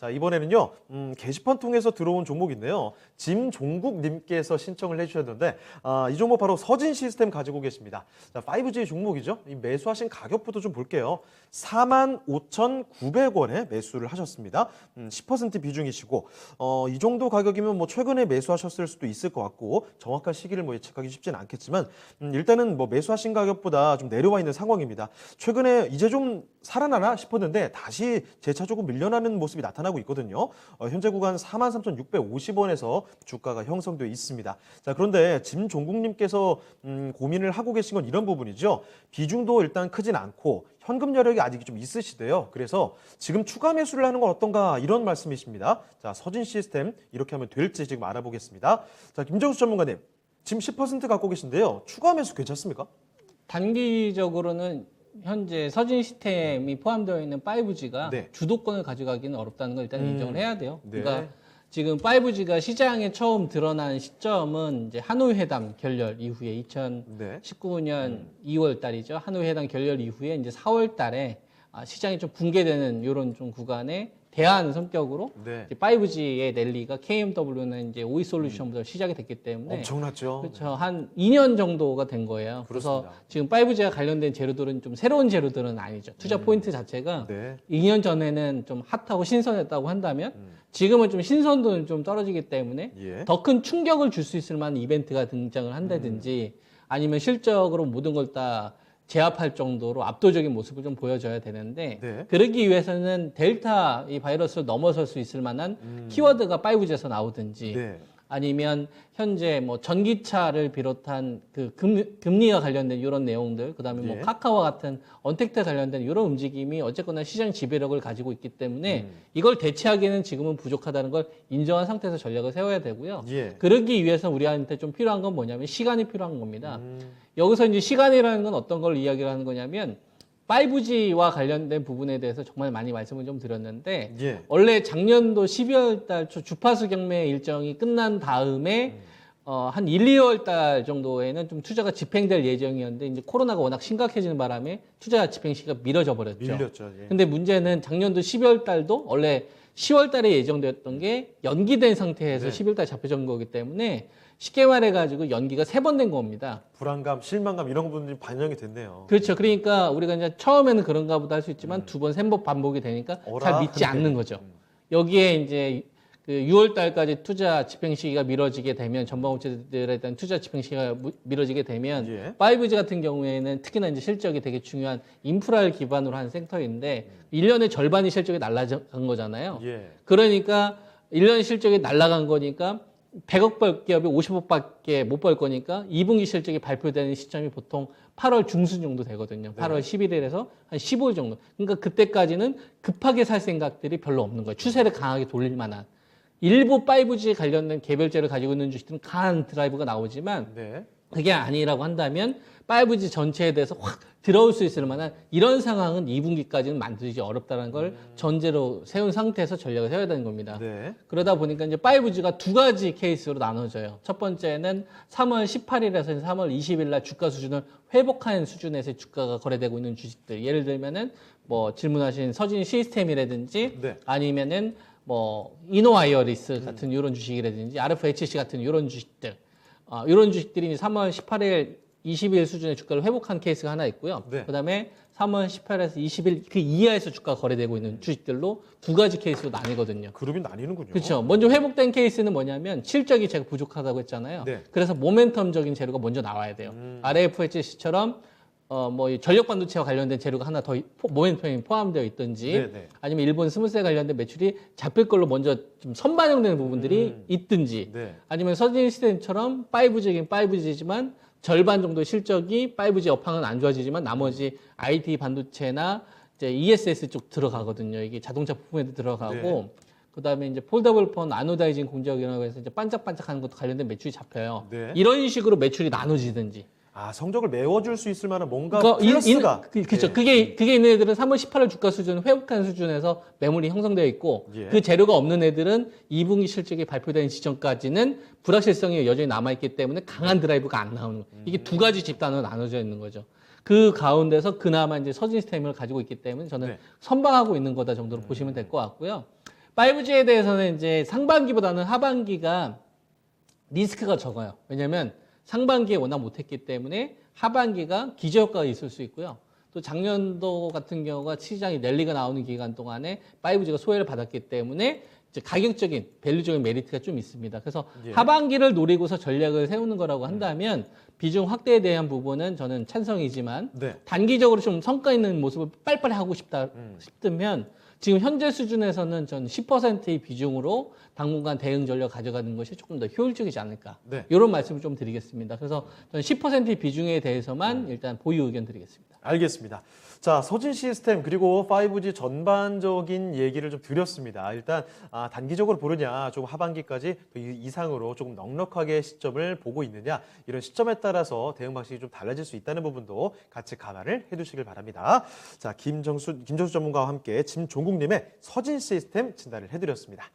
자, 이번에는요, 게시판 통해서 들어온 종목인데요. 짐종국님께서 신청을 해주셨는데, 이 종목 바로 서진 시스템 가지고 계십니다. 자, 5G 종목이죠. 이 매수하신 가격부터 좀 볼게요. 45,900원에 매수를 하셨습니다. 10% 비중이시고, 이 정도 가격이면 뭐 최근에 매수하셨을 수도 있을 것 같고, 정확한 시기를 뭐 예측하기 쉽지는 않겠지만, 일단은 뭐 매수하신 가격보다 좀 내려와 있는 상황입니다. 최근에 이제 좀 살아나나 싶었는데, 다시 재차 조금 밀려나는 모습이 나타나고 있거든요. 현재 구간 43,650원에서 주가가 형성되어 있습니다. 자, 그런데 짐종국님께서 고민을 하고 계신 건 이런 부분이죠. 비중도 일단 크진 않고 현금 여력이 아직 좀 있으시대요. 그래서 지금 추가 매수를 하는 건 어떤가 이런 말씀이십니다. 자, 서진 시스템 이렇게 하면 될지 지금 알아보겠습니다. 자, 김정수 전문가님, 지금 10% 갖고 계신데요. 추가 매수 괜찮습니까? 단기적으로는 현재 서진 시스템이 포함되어 있는 5G가 네. 주도권을 가져가기는 어렵다는 걸 일단 인정을 해야 돼요. 네. 그러니까 지금 5G가 시장에 처음 드러난 시점은 이제 하노이 회담 결렬 이후에 2019년 2월 달이죠. 하노이 회담 결렬 이후에 이제 4월 달에 시장이 좀 붕괴되는 이런 좀 구간에 대안 성격으로 네. 5G의 랠리가 KMW는 이제 오이 솔루션부터 시작이 됐기 때문에 엄청났죠. 그렇죠. 한 2년 정도가 된 거예요. 그래서 그렇습니다. 지금 5G와 관련된 재료들은 좀 새로운 재료들은 아니죠. 투자 포인트 자체가 네. 2년 전에는 좀 핫하고 신선했다고 한다면 지금은 좀 신선도는 좀 떨어지기 때문에 예. 더 큰 충격을 줄 수 있을 만한 이벤트가 등장을 한다든지 아니면 실적으로 모든 걸 다 제압할 정도로 압도적인 모습을 좀 보여줘야 되는데 네. 그러기 위해서는 델타 이 바이러스를 넘어설 수 있을 만한 키워드가 5G에서 나오든지 네. 아니면 현재 뭐 전기차를 비롯한 그 금리와 관련된 이런 내용들, 그다음에 뭐 예. 카카오와 같은 언택트 관련된 이런 움직임이 어쨌거나 시장 지배력을 가지고 있기 때문에 이걸 대체하기는 지금은 부족하다는 걸 인정한 상태에서 전략을 세워야 되고요. 예. 그러기 위해서 우리한테 좀 필요한 건 뭐냐면 시간이 필요한 겁니다. 여기서 이제 시간이라는 건 어떤 걸 이야기를 하는 거냐면 5G와 관련된 부분에 대해서 정말 많이 말씀을 좀 드렸는데 예. 원래 작년도 12월 달 초 주파수 경매 일정이 끝난 다음에 한 1, 2월 달 정도에는 좀 투자가 집행될 예정이었는데 이제 코로나가 워낙 심각해지는 바람에 투자 집행 시기가 미뤄져 버렸죠. 밀렸죠. 예. 근데 문제는 작년도 12월 달도 원래 10월 달에 예정되었던 게 연기된 상태에서 네. 11월 달 잡혀진 거기 때문에 쉽게 말해가지고 연기가 3번 된 겁니다. 불안감, 실망감 이런 부분들이 반영이 됐네요. 그렇죠. 그러니까 우리가 이제 처음에는 그런가 보다 할 수 있지만 두 번, 세 번 반복이 되니까 어라 잘 믿지 하네. 않는 거죠. 여기에 이제 그 6월 달까지 투자 집행 시기가 미뤄지게 되면 전방업체들에 대한 투자 집행 시기가 미뤄지게 되면 예. 5G 같은 경우에는 특히나 이제 실적이 되게 중요한 인프라를 기반으로 한 섹터인데 1년의 절반이 실적이 날아간 거잖아요. 예. 그러니까 1년 실적이 날아간 거니까 100억 벌 기업이 50억밖에 못 벌 거니까 2분기 실적이 발표되는 시점이 보통 8월 중순 정도 되거든요. 8월 11일에서 한 15일 정도. 그러니까 그때까지는 급하게 살 생각들이 별로 없는 거예요. 추세를 강하게 돌릴 만한. 일부 5G 관련된 개별제를 가지고 있는 주식들은 강한 드라이브가 나오지만 네. 그게 아니라고 한다면 5G 전체에 대해서 확 들어올 수 있을 만한 이런 상황은 2분기까지는 만들기 어렵다는 걸 전제로 세운 상태에서 전략을 세워야 되는 겁니다. 네. 그러다 보니까 이제 5G가 두 가지 케이스로 나눠져요. 첫 번째는 3월 18일에서 3월 20일 날 주가 수준을 회복한 수준에서 주가가 거래되고 있는 주식들. 예를 들면은 뭐 질문하신 서진 시스템이라든지 네. 아니면은 뭐 이노와이어리스 같은 이런 주식이라든지 RFHC 같은 이런 주식들. 이런 주식들이 이제 3월 18일 20일 수준의 주가를 회복한 케이스가 하나 있고요. 네. 그다음에 3월 18일에서 20일 그 이하에서 주가가 거래되고 있는 주식들로 두 가지 케이스로 나뉘거든요. 그룹이 나뉘는군요. 그렇죠. 먼저 회복된 케이스는 뭐냐면 실적이 제가 부족하다고 했잖아요. 네. 그래서 모멘텀적인 재료가 먼저 나와야 돼요. RFHC처럼 뭐 이 전력 반도체와 관련된 재료가 하나 더 모멘텀이 포함되어 있든지 네, 네. 아니면 일본 스무스에 관련된 매출이 잡힐 걸로 먼저 좀 선반영되는 부분들이 있든지 네. 아니면 서진 시스템처럼 5G긴 5G지만 절반 정도의 실적이 5G 업황은 안 좋아지지만 나머지 IT 반도체나 이제 ESS 쪽 들어가거든요. 이게 자동차 부품에도 들어가고 네. 그다음에 이제 폴더블 폰 아노다이징 공정이라고 해서 이제 반짝반짝하는 것도 관련된 매출이 잡혀요. 네. 이런 식으로 매출이 나눠지든지. 성적을 메워줄 수 있을 만한 뭔가 그러니까 플러스가. 그렇죠. 예. 그게 있는 애들은 3월 18일 주가 수준 회복한 수준에서 매물이 형성되어 있고 예. 그 재료가 없는 애들은 2분기 실적이 발표되는 시점까지는 불확실성이 여전히 남아있기 때문에 강한 드라이브가 안 나오는 거예요. 이게 두 가지 집단으로 나눠져 있는 거죠. 그 가운데서 그나마 이제 서진 시스템을 가지고 있기 때문에 저는 네. 선방하고 있는 거다 정도로 보시면 될 것 같고요. 5G에 대해서는 이제 상반기보다는 하반기가 리스크가 적어요. 왜냐하면 상반기에 워낙 못했기 때문에 하반기가 기저효과가 있을 수 있고요. 또 작년도 같은 경우가 시장이 랠리가 나오는 기간 동안에 5G가 소외를 받았기 때문에 이제 가격적인 밸류적인 메리트가 좀 있습니다. 그래서 예. 하반기를 노리고서 전략을 세우는 거라고 한다면 비중 확대에 대한 부분은 저는 찬성이지만 네. 단기적으로 좀 성과 있는 모습을 빨리빨리 하고 싶다 싶으면 지금 현재 수준에서는 전 10%의 비중으로 당분간 대응 전략 가져가는 것이 조금 더 효율적이지 않을까. 네. 이런 말씀을 좀 드리겠습니다. 그래서 저는 10%의 비중에 대해서만 일단 보유 의견 드리겠습니다. 알겠습니다. 자, 서진 시스템 그리고 5G 전반적인 얘기를 좀 드렸습니다. 일단 단기적으로 보느냐, 조금 하반기까지 또 이상으로 조금 넉넉하게 시점을 보고 있느냐, 이런 시점에 따라서 대응 방식이 좀 달라질 수 있다는 부분도 같이 감안을 해두시길 바랍니다. 자, 김정수 전문가와 함께 짐종국님의 서진 시스템 진단을 해드렸습니다.